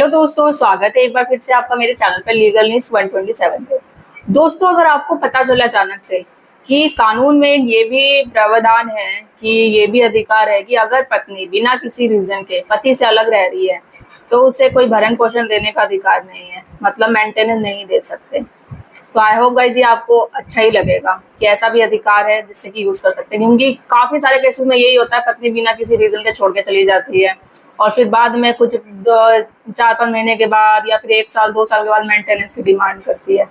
Hello दोस्तों, स्वागत है एक बार फिर से आपका मेरे चैनल पर लीगल न्यूज 127 पे। दोस्तों, अगर आपको पता चला अचानक से कि कानून में ये भी प्रावधान है कि ये भी अधिकार है कि अगर पत्नी बिना किसी रीजन के पति से अलग रह रही है तो उसे कोई भरण पोषण देने का अधिकार नहीं है, मतलब मेंटेनेंस नहीं दे सकते। तो आई होप गाइस ये आपको अच्छा ही लगेगा कि ऐसा भी अधिकार है जिससे कि यूज कर सकते हैं, क्योंकि काफी सारे केसेस में यही होता है, पत्नी बिना किसी रीजन के छोड़ के चली जाती है और फिर बाद में कुछ 4-5 महीने के बाद या फिर 1 साल 2 साल के बाद मेंटेनेंस की डिमांड करती है।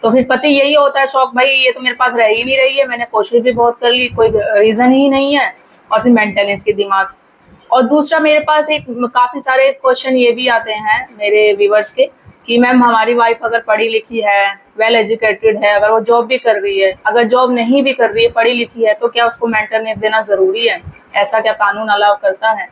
तो फिर पति यही होता है शौक, भाई ये तो मेरे पास रह ही नहीं रही है, मैंने कोशिश भी बहुत कर ली, कोई रीजन ही नहीं है, और फिर मेंटेनेंस की डिमांड। और दूसरा, मेरे पास एक काफी सारे क्वेश्चन ये भी आते हैं मेरे व्यूवर्स के कि मैम हमारी वाइफ अगर पढ़ी लिखी है, वेल एजुकेटेड है, अगर वो जॉब भी कर रही है, अगर जॉब नहीं भी कर रही है, पढ़ी लिखी है, तो क्या उसको मेंटेनेंस देना जरूरी है? ऐसा क्या कानून अलाउ करता है?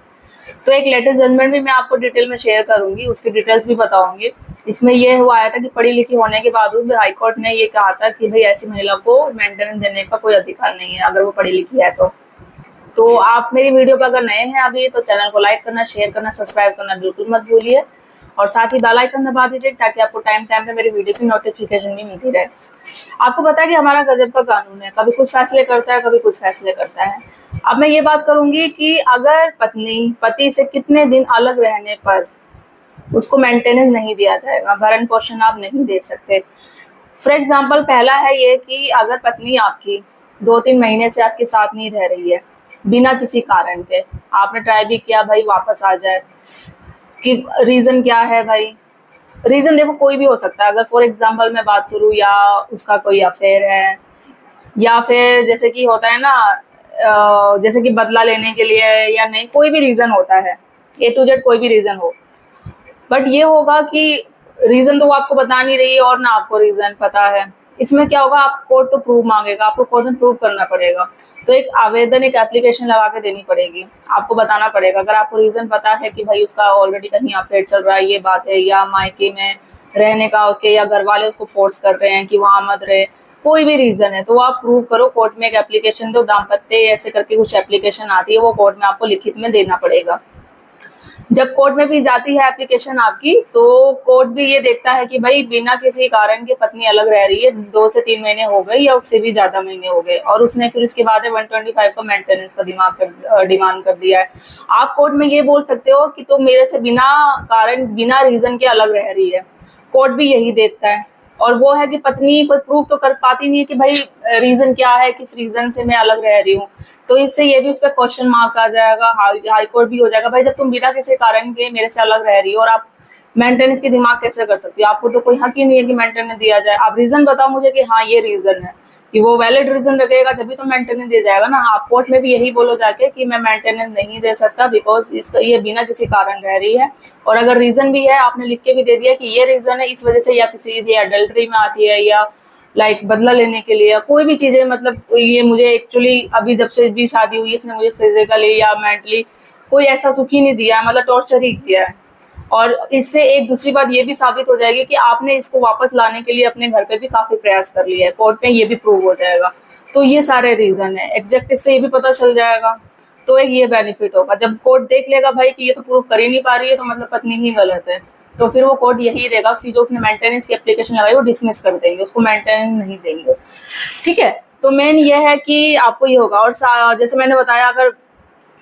तो एक लेटेस्ट जजमेंट भी मैं आपको डिटेल में शेयर करूंगी, उसकी डिटेल्स भी बताऊंगी। इसमें ये हुआ आया था कि पढ़ी लिखी होने के बावजूद भी हाईकोर्ट ने ये कहा था कि भाई ऐसी महिला को मेंटेनेंस देने का कोई अधिकार नहीं है अगर वो पढ़ी लिखी है। तो आप मेरी वीडियो पर अगर नए हैं अभी तो चैनल को लाइक करना, शेयर करना, सब्सक्राइब करना बिल्कुल मत भूलिए, और साथ ही बेल आइकन दबा दीजिए ताकि आपको टाइम टाइम पे मेरी वीडियो की नोटिफिकेशन भी मिलती रहे। आपको पता है कि हमारा गजब का कानून है, कभी कुछ फैसले करता है, कभी कुछ फैसले करता है। अब मैं ये बात करूंगी कि अगर पत्नी पति से कितने दिन अलग रहने पर उसको मेंटेनेंस नहीं दिया जाएगा, भरण पोषण आप नहीं दे सकते। फॉर एग्जाम्पल, पहला है ये कि अगर पत्नी आपकी 2-3 महीने से आपके साथ नहीं रह रही है बिना किसी कारण के, आपने ट्राई भी किया भाई वापस आ जाए, कि रीजन क्या है भाई? रीजन देखो कोई भी हो सकता है। अगर फॉर एग्जाम्पल मैं बात करूँ, या उसका कोई अफेयर है, या फिर जैसे कि होता है ना जैसे कि बदला लेने के लिए, या नहीं, कोई भी रीजन होता है, A to Z कोई भी रीजन हो। बट ये होगा कि रीजन तो वो आपको बता नहीं रही है और ना आपको रीजन पता है। इसमें क्या होगा, आप कोर्ट तो प्रूव मांगेगा, आपको कोर्ट में प्रूव करना पड़ेगा। तो एक आवेदन, एक एप्लीकेशन लगा के देनी पड़ेगी, आपको बताना पड़ेगा। अगर आपको रीजन पता है कि भाई उसका ऑलरेडी कहीं अफेयर चल रहा है, ये बात है, या मायके में रहने का उसके, या घर वाले उसको फोर्स कर रहे हैं कि वहां मत रहे, कोई भी रीजन है, तो आप प्रूव करो। कोर्ट में एक एप्लीकेशन दो, दाम्पत्य ऐसे करके कुछ एप्लीकेशन आती है, वो कोर्ट में आपको लिखित में देना पड़ेगा। जब कोर्ट में भी जाती है एप्लीकेशन आपकी, तो कोर्ट भी ये देखता है कि भाई बिना किसी कारण के पत्नी अलग रह रही है, 2 से 3 महीने हो गए या उससे भी ज्यादा महीने हो गए, और उसने फिर उसके बाद 125 का मेंटेनेंस का डिमांड कर दिया है। आप कोर्ट में ये बोल सकते हो कि तो मेरे से बिना कारण, बिना रीजन के अलग रह रही है। कोर्ट भी यही देखता है, और वो है कि पत्नी कोई प्रूफ तो कर पाती नहीं है कि भाई रीजन क्या है, किस रीजन से मैं अलग रह रही हूँ। तो इससे ये भी उस पर क्वेश्चन मार्क आ जाएगा, हाई कोर्ट भी हो जाएगा, भाई जब तुम बिना किसी कारण के मेरे से अलग रह रही हो और आप मेंटेनेंस की दिमाग कैसे कर सकती हो? आपको तो कोई हक ही नहीं है कि मेंटेनेंस दिया जाए। आप रीजन बताओ मुझे कि हाँ ये रीजन है, कि वो वैलिड रीजन रखेगा तभी तो मेंटेनेंस दिया जाएगा ना। आप कोर्ट में भी यही बोलो जाके कि मैं मेंटेनेंस नहीं दे सकता बिकॉज इसका ये बिना किसी कारण रह रही है, और अगर रीजन भी है आपने लिख के भी दे दिया कि ये रीजन है इस वजह से, या किसी ये अडल्ट्री में आती है, या लाइक बदला लेने के लिए, या कोई भी चीजें, मतलब ये मुझे एक्चुअली अभी जब से भी शादी हुई इसने मुझे फिजिकली या मेंटली कोई ऐसा सुख ही नहीं दिया है, मतलब टॉर्चर ही किया है। और इससे एक दूसरी बात ये भी साबित हो जाएगी कि आपने इसको वापस लाने के लिए अपने घर पे भी काफी प्रयास कर लिया है, कोर्ट में ये भी प्रूव हो जाएगा। तो ये सारे रीजन है, एग्जैक्ट इससे ये भी पता चल जाएगा। तो एक ये बेनिफिट होगा, जब कोर्ट देख लेगा भाई कि ये तो प्रूव कर ही नहीं पा रही है, तो मतलब पत्नी ही गलत है, तो फिर वो कोर्ट यही देगा, उसकी जो उसने मेंटेनेंस की एप्लीकेशन लगाई वो डिसमिस कर देंगे, उसको मेंटेनेंस नहीं देंगे। ठीक है, तो मेन ये है कि आपको ये होगा। और जैसे मैंने बताया,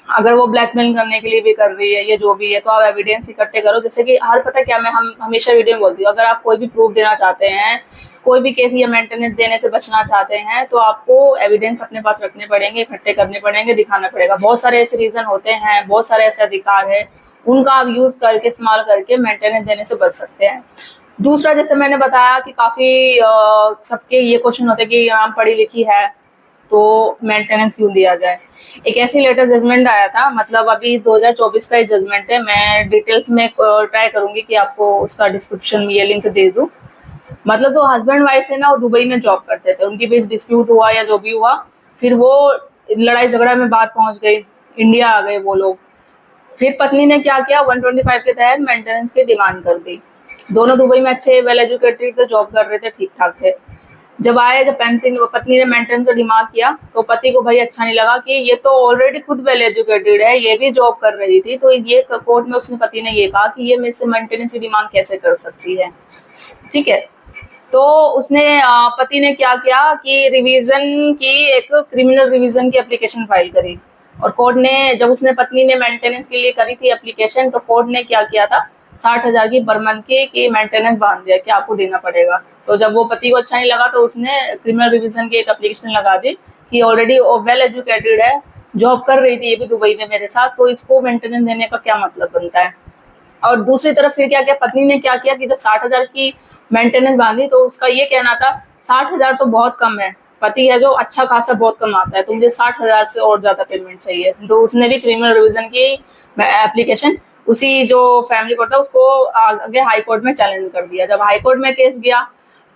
अगर वो ब्लैकमेल करने के लिए भी कर रही है, ये जो भी है, तो आप एविडेंस इकट्ठे करो। जैसे कि हर पता क्या, मैं हम हमेशा वीडियो में बोलती हूँ, अगर आप कोई भी प्रूफ देना चाहते हैं, कोई भी केस या मेंटेनेंस देने से बचना चाहते हैं, तो आपको एविडेंस अपने पास रखने पड़ेंगे, इकट्ठे करने पड़ेंगे, दिखाना पड़ेगा। बहुत सारे ऐसे रीजन होते हैं, बहुत सारे ऐसे अधिकार है, उनका आप यूज करके, इस्तेमाल करके मेंटेनेंस देने से बच सकते हैं। दूसरा, जैसे मैंने बताया कि काफी सबके ये क्वेश्चन होते हैं कि हम पढ़ी लिखी है तो मेंटेनेंस क्यों दिया जाए। एक ऐसी लेटेस्ट जजमेंट आया था, मतलब अभी 2024 का ये जजमेंट है, मैं डिटेल्स में ट्राई करूंगी कि आपको उसका डिस्क्रिप्शन में ये लिंक दे दूं। मतलब तो हस्बैंड वाइफ थे ना, वो दुबई में जॉब करते थे, उनके बीच डिस्प्यूट हुआ या जो भी हुआ, फिर वो लड़ाई झगड़ा में बात पहुंच गई, इंडिया आ गए वो लोग। फिर पत्नी ने क्या किया, 125 के तहत मेंटेनेंस की डिमांड कर दी। दोनों दुबई में अच्छे वेल एजुकेटेड थे, जॉब कर रहे थे, ठीक ठाक थे। जब आए, जब पत्नी ने मेंटेनेंस का डिमांड किया तो पति को भाई अच्छा नहीं लगा कि ये तो ऑलरेडी खुद वेल एजुकेटेड है, ये भी जॉब कर रही थी, तो ये कोर्ट में उसने पति ने ये कहा कि ये मेरे से मेंटेनेंस की डिमांड कैसे कर सकती है। ठीक है, तो उसने पति ने क्या किया कि रिवीजन की, एक क्रिमिनल रिवीजन की एप्लीकेशन फाइल करी। और कोर्ट ने, जब उसने पत्नी ने मेंटेनेंस के लिए करी थी एप्लीकेशन, तो कोर्ट ने क्या किया था, 60,000 की पर मंथ की मेंटेनेंस बांध दिया कि आपको देना पड़ेगा। तो जब वो पति को अच्छा नहीं लगा तो उसने क्रिमिनल रिवीजन की एक एप्लीकेशन लगा दी कि ऑलरेडी वेल एजुकेटेड है, जॉब कर रही थी ये भी दुबई में मेरे साथ, तो इसको मेंटेनेंस देने का क्या मतलब बनता है। और दूसरी तरफ फिर क्या किया, पत्नी ने क्या किया कि जब 60,000 की मेंटेनेंस बांधी तो उसका ये कहना था 60,000 तो बहुत कम है, पति है जो अच्छा खासा बहुत कमाता है, तो मुझे 60,000 से और ज्यादा पेमेंट चाहिए। तो उसने भी क्रिमिनल रिवीजन की एप्लीकेशन उसी जो फैमिली कोर्ट था उसको आगे हाई कोर्ट में चैलेंज कर दिया। जब हाई कोर्ट में केस गया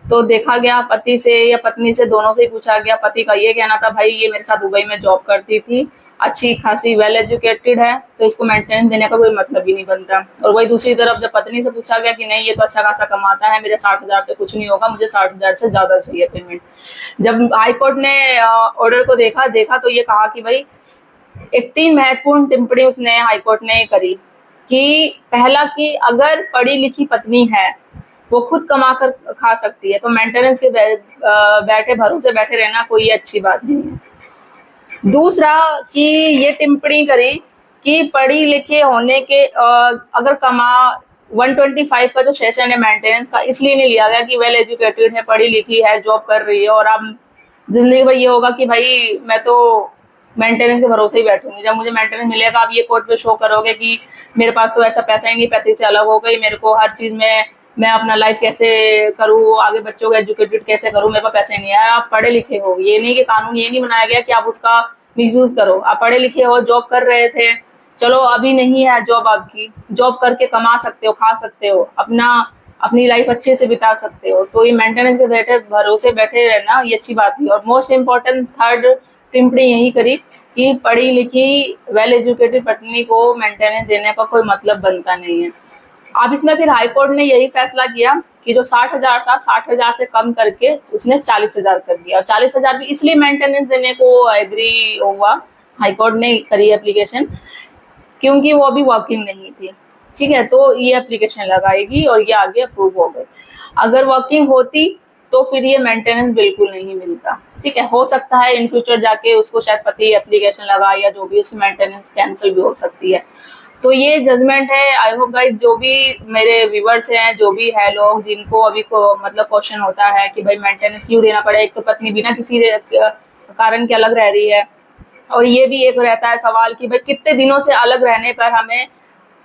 तो देखा गया, पति से या पत्नी से, दोनों से ही पूछा गया। पति का ये कहना था भाई ये मेरे साथ दुबई में जॉब करती थी, अच्छी खासी वेल एजुकेटेड है, तो इसको मेंटेनेंस देने का कोई मतलब ही नहीं बनता। और वही दूसरी तरफ जब पत्नी से पूछा गया कि नहीं ये तो अच्छा खासा कमाता है, मेरे 60,000 से कुछ नहीं होगा, मुझे 60,000 से ज्यादा चाहिए पेमेंट। जब हाई कोर्ट ने ऑर्डर को देखा तो ये कहा कि भाई एक 3 महत्वपूर्ण टिप्पणी उसने हाई कोर्ट ने करी कि पहला कि अगर पढ़ी लिखी पत्नी है वो खुद कमा कर खा सकती है तो मेंटेनेंस के बैठे भरोसे बैठे रहना कोई अच्छी बात नहीं है। दूसरा कि ये टिप्पणी करी कि पढ़ी लिखे होने के अगर 125 का जो सेशन है मेंटेनेंस का इसलिए नहीं लिया गया कि वेल एजुकेटेड है, पढ़ी लिखी है, जॉब कर रही है और अब जिंदगी भर ये होगा कि भाई मैं तो मेंटेनेंस के भरोसे ही बैठूंगी, जब मुझे मेंटेनेंस मिलेगा आप ये कोर्ट पे शो करोगे कि मेरे पास तो ऐसा पैसा ही नहीं, पति से अलग हो गई, मेरे को हर चीज में मैं अपना लाइफ कैसे करूँ, आगे बच्चों को एजुकेटेड कैसे करूँ, मेरे पास पैसे नहीं है। आप पढ़े लिखे हो, ये नहीं कि कानून ये नहीं बनाया गया कि आप उसका मिसयूज करो। आप पढ़े लिखे हो, जॉब कर रहे थे, चलो अभी नहीं है जॉब आपकी, जॉब करके कमा सकते हो, खा सकते हो, अपनी लाइफ अच्छे से बिता सकते हो, तो ये मेंटेनेंस के भरोसे बैठे रहना ये अच्छी बात नहीं। और मोस्ट इम्पोर्टेंट थर्ड टिप्पणी यही करी कि पढ़ी लिखी वेल एजुकेटेड पत्नी को मेंटेनेंस देने का कोई मतलब बनता नहीं है। अब इसमें फिर हाई कोर्ट ने यही फैसला किया कि जो 60,000 था 60,000 से कम करके उसने 40,000 कर दिया। और 40,000 भी इसलिए मेंटेनेंस देने को एग्री हुआ, हाई कोर्ट ने करी एप्लीकेशन, क्योंकि वो अभी वर्किंग नहीं थी। ठीक है, तो ये एप्लीकेशन लगाएगी और ये आगे अप्रूव हो गई। अगर वर्किंग होती तो फिर ये मेंटेनेंस बिल्कुल नहीं मिलता। ठीक है, हो सकता है इन फ्यूचर जाके उसको शायद पति एप्लीकेशन लगा या जो भी उसकी मेंटेनेंस कैंसिल भी हो सकती है। तो ये जजमेंट है। आई होप गाइस जो भी मेरे व्यूवर्स हैं, जो भी है लोग जिनको अभी को मतलब क्वेश्चन होता है कि भाई मेंटेनेंस क्यों देना पड़े, एक तो पत्नी बिना किसी कारण के अलग रह रही है, और ये भी एक रहता है सवाल कि भाई कितने दिनों से अलग रहने पर हमें,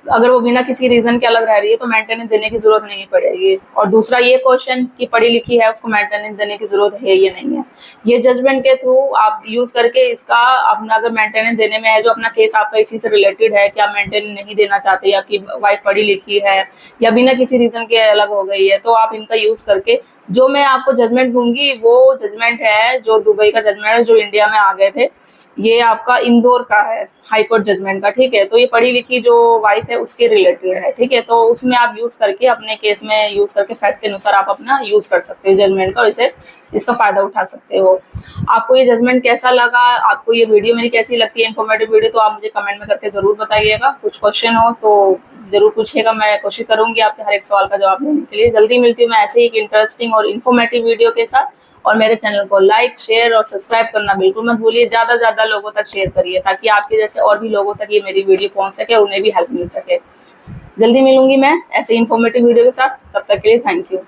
अगर वो बिना किसी रीजन के अलग रह रही है तो मेंटेनेंस देने की जरूरत नहीं पड़ेगी। और दूसरा ये क्वेश्चन कि पढ़ी लिखी है उसको मेंटेनेंस देने की जरूरत है या नहीं है। ये जजमेंट के थ्रू आप यूज करके इसका अपना, अगर मेंटेनेंस देने में है, जो अपना केस आपका इसी से रिलेटेड है कि आप मेंटेनेंस नहीं देना चाहते या कि वाइफ पढ़ी लिखी है या बिना किसी रीजन के अलग हो गई है, तो आप इनका यूज करके, जो मैं आपको जजमेंट दूंगी वो जजमेंट है जो दुबई का जजमेंट है, जो इंडिया में आ गए थे, ये आपका इंदौर का है हाई कोर्ट जजमेंट का। ठीक है, तो ये पढ़ी लिखी जो वाइफ है उसके रिलेटेड है। ठीक है, तो उसमें आप यूज करके अपने केस में यूज करके फैक्ट के अनुसार आप अपना यूज कर सकते हो जजमेंट का, और इसे इसका फायदा उठा सकते हो। आपको ये जजमेंट कैसा लगा, आपको ये वीडियो मेरी कैसी लगती है, इन्फॉर्मेटिव वीडियो, तो आप मुझे कमेंट में करके जरूर बताइएगा। कुछ क्वेश्चन हो तो जरूर पूछिएगा, मैं कोशिश करूंगी आपके हर एक सवाल का जवाब देने के लिए। जल्दी मिलती हूँ मैं ऐसे ही एक इंटरेस्टिंग और इन्फॉर्मेटिव वीडियो के साथ। और मेरे चैनल को लाइक, शेयर और सब्सक्राइब करना बिल्कुल मत भूलिए। ज्यादा से ज्यादा लोगों तक शेयर करिए ताकि आपके जैसे और भी लोगों तक ये मेरी वीडियो पहुंच सके और उन्हें भी हेल्प मिल सके। जल्दी मिलूंगी मैं ऐसे इन्फॉर्मेटिव वीडियो के साथ, तब तक के लिए थैंक यू।